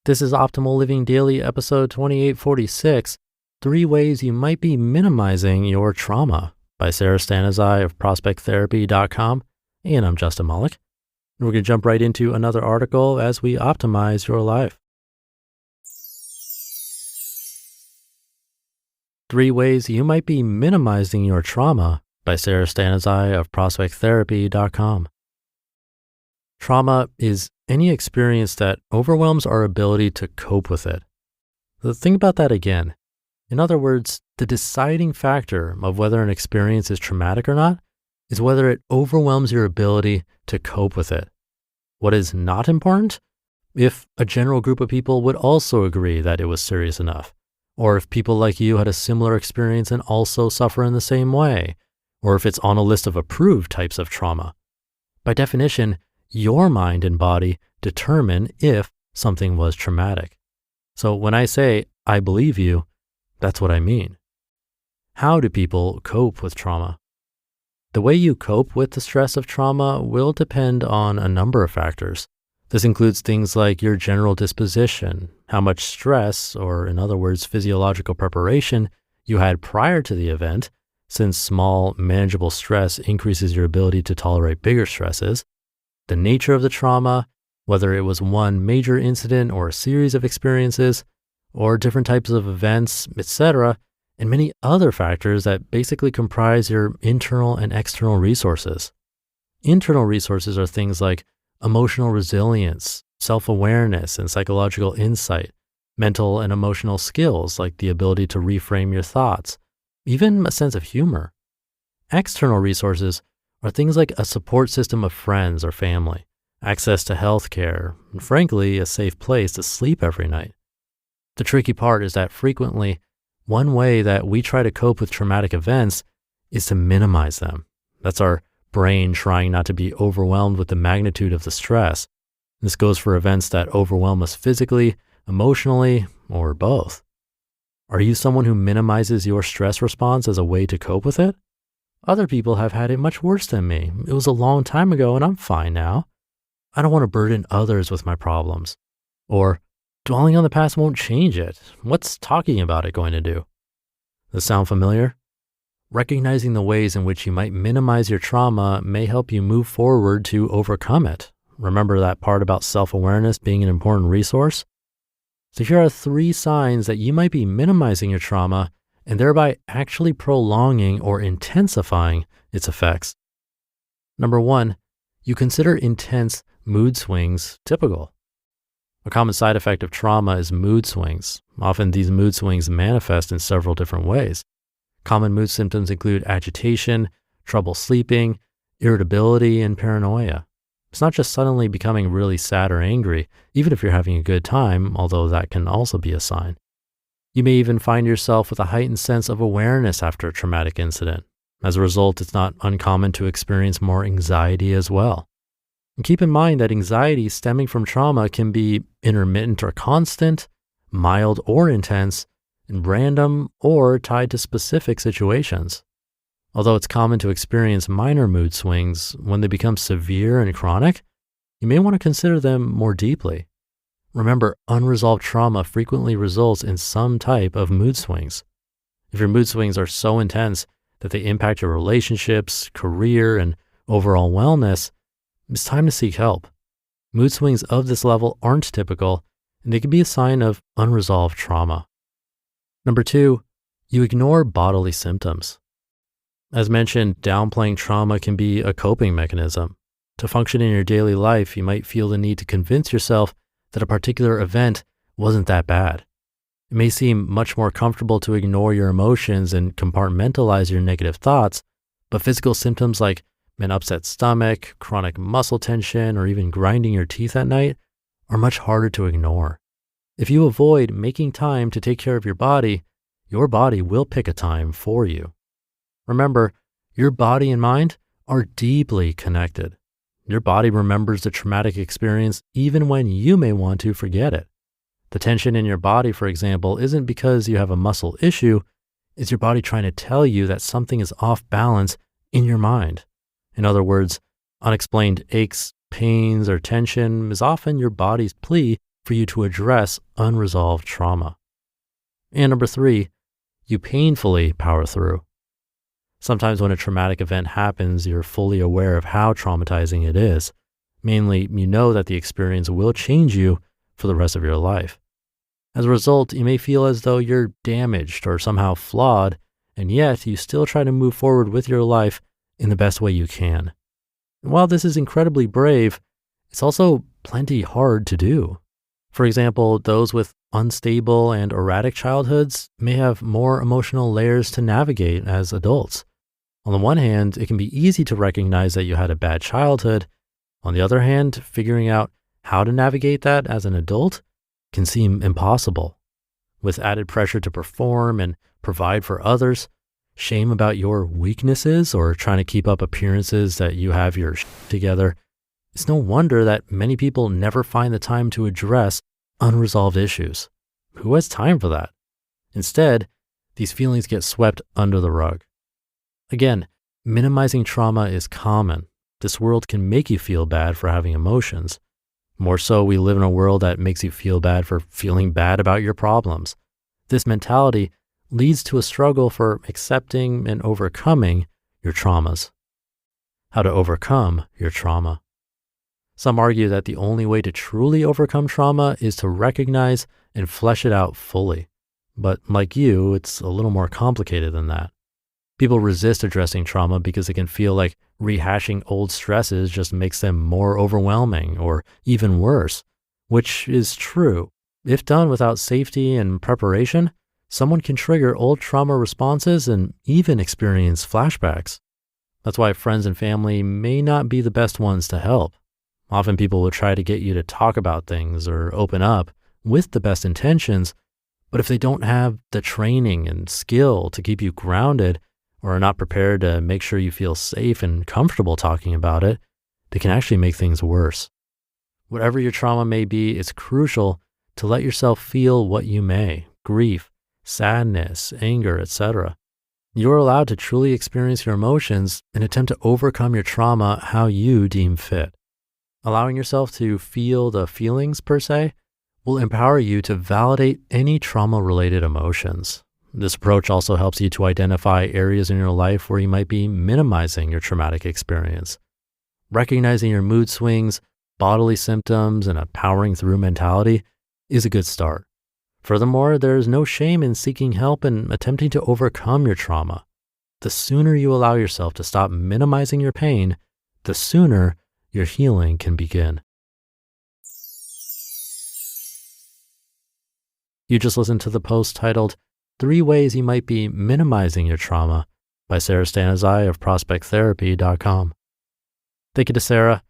This is Optimal Living Daily, episode 2846, 3 Ways You Might Be Minimizing Your Trauma by Sara Stanizai of prospecttherapy.com. And I'm Justin Malik. And we're going to jump right into another article as we optimize your life. 3 Ways You Might Be Minimizing Your Trauma by Sara Stanizai of prospecttherapy.com. Trauma is any experience that overwhelms our ability to cope with it. So think about that again. In other words, the deciding factor of whether an experience is traumatic or not is whether it overwhelms your ability to cope with it. What is not important? If a general group of people would also agree that it was serious enough, or if people like you had a similar experience and also suffer in the same way, or if it's on a list of approved types of trauma. By definition, your mind and body determine if something was traumatic. So when I say, I believe you, that's what I mean. How do people cope with trauma? The way you cope with the stress of trauma will depend on a number of factors. This includes things like your general disposition, how much stress, or in other words, physiological preparation you had prior to the event, since small, manageable stress increases your ability to tolerate bigger stresses, the nature of the trauma, whether it was one major incident or a series of experiences, or different types of events, etc., and many other factors that basically comprise your internal and external resources. Internal resources are things like emotional resilience, self-awareness, and psychological insight, mental and emotional skills like the ability to reframe your thoughts, even a sense of humor. External resources are things like a support system of friends or family, access to health care, and frankly, a safe place to sleep every night. The tricky part is that frequently, one way that we try to cope with traumatic events is to minimize them. That's our brain trying not to be overwhelmed with the magnitude of the stress. This goes for events that overwhelm us physically, emotionally, or both. Are you someone who minimizes your stress response as a way to cope with it? Other people have had it much worse than me. It was a long time ago and I'm fine now. I don't want to burden others with my problems. Or, dwelling on the past won't change it. What's talking about it going to do? Does this sound familiar? Recognizing the ways in which you might minimize your trauma may help you move forward to overcome it. Remember that part about self-awareness being an important resource? So here are 3 signs that you might be minimizing your trauma and thereby actually prolonging or intensifying its effects. Number 1, you consider intense mood swings typical. A common side effect of trauma is mood swings. Often these mood swings manifest in several different ways. Common mood symptoms include agitation, trouble sleeping, irritability, and paranoia. It's not just suddenly becoming really sad or angry, even if you're having a good time, although that can also be a sign. You may even find yourself with a heightened sense of awareness after a traumatic incident. As a result, it's not uncommon to experience more anxiety as well. And keep in mind that anxiety stemming from trauma can be intermittent or constant, mild or intense, and random or tied to specific situations. Although it's common to experience minor mood swings, when they become severe and chronic, you may want to consider them more deeply. Remember, unresolved trauma frequently results in some type of mood swings. If your mood swings are so intense that they impact your relationships, career, and overall wellness, it's time to seek help. Mood swings of this level aren't typical, and they can be a sign of unresolved trauma. Number 2, you ignore bodily symptoms. As mentioned, downplaying trauma can be a coping mechanism. To function in your daily life, you might feel the need to convince yourself that a particular event wasn't that bad. It may seem much more comfortable to ignore your emotions and compartmentalize your negative thoughts, but physical symptoms like an upset stomach, chronic muscle tension, or even grinding your teeth at night are much harder to ignore. If you avoid making time to take care of your body will pick a time for you. Remember, your body and mind are deeply connected. Your body remembers the traumatic experience even when you may want to forget it. The tension in your body, for example, isn't because you have a muscle issue. It's your body trying to tell you that something is off balance in your mind. In other words, unexplained aches, pains, or tension is often your body's plea for you to address unresolved trauma. And number 3, you painfully power through. Sometimes when a traumatic event happens, you're fully aware of how traumatizing it is. Mainly, you know that the experience will change you for the rest of your life. As a result, you may feel as though you're damaged or somehow flawed, and yet you still try to move forward with your life in the best way you can. And while this is incredibly brave, it's also plenty hard to do. For example, those with unstable and erratic childhoods may have more emotional layers to navigate as adults. On the one hand, it can be easy to recognize that you had a bad childhood. On the other hand, figuring out how to navigate that as an adult can seem impossible. With added pressure to perform and provide for others, shame about your weaknesses, or trying to keep up appearances that you have your shit together, it's no wonder that many people never find the time to address unresolved issues. Who has time for that? Instead, these feelings get swept under the rug. Again, minimizing trauma is common. This world can make you feel bad for having emotions. More so, we live in a world that makes you feel bad for feeling bad about your problems. This mentality leads to a struggle for accepting and overcoming your traumas. How to overcome your trauma. Some argue that the only way to truly overcome trauma is to recognize and flesh it out fully. But like you, it's a little more complicated than that. People resist addressing trauma because it can feel like rehashing old stresses just makes them more overwhelming or even worse, which is true. If done without safety and preparation, someone can trigger old trauma responses and even experience flashbacks. That's why friends and family may not be the best ones to help. Often people will try to get you to talk about things or open up with the best intentions, but if they don't have the training and skill to keep you grounded, or are not prepared to make sure you feel safe and comfortable talking about it, they can actually make things worse. Whatever your trauma may be, it's crucial to let yourself feel what you may: grief, sadness, anger, etc. You're allowed to truly experience your emotions and attempt to overcome your trauma how you deem fit. Allowing yourself to feel the feelings per se will empower you to validate any trauma-related emotions. This approach also helps you to identify areas in your life where you might be minimizing your traumatic experience. Recognizing your mood swings, bodily symptoms, and a powering through mentality is a good start. Furthermore, there's no shame in seeking help and attempting to overcome your trauma. The sooner you allow yourself to stop minimizing your pain, the sooner your healing can begin. You just listened to the post titled 3 Ways You Might Be Minimizing Your Trauma by Sara Stanizai of ProspectTherapy.com. Thank you to Sara.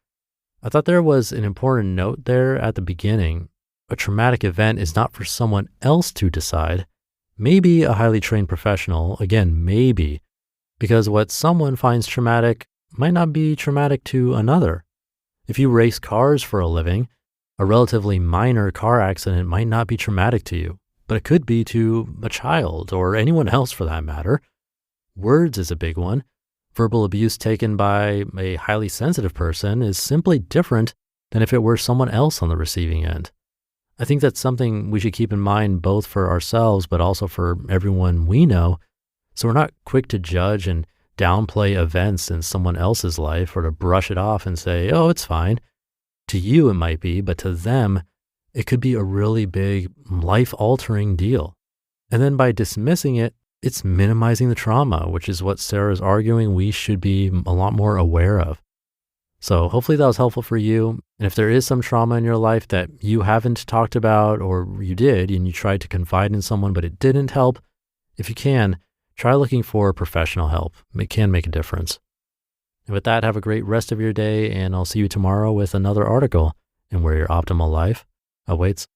I thought there was an important note there at the beginning. A traumatic event is not for someone else to decide. Maybe a highly trained professional, again, maybe, because what someone finds traumatic might not be traumatic to another. If you race cars for a living, a relatively minor car accident might not be traumatic to you, but it could be to a child or anyone else for that matter. Words is a big one. Verbal abuse taken by a highly sensitive person is simply different than if it were someone else on the receiving end. I think that's something we should keep in mind both for ourselves, but also for everyone we know, so we're not quick to judge and downplay events in someone else's life or to brush it off and say, oh, it's fine. To you, it might be, but to them, it could be a really big, life-altering deal. And then by dismissing it, it's minimizing the trauma, which is what Sara's arguing we should be a lot more aware of. So hopefully that was helpful for you. And if there is some trauma in your life that you haven't talked about, or you did and you tried to confide in someone but it didn't help, if you can, try looking for professional help. It can make a difference. And with that, have a great rest of your day, and I'll see you tomorrow with another article in where your optimal life awaits.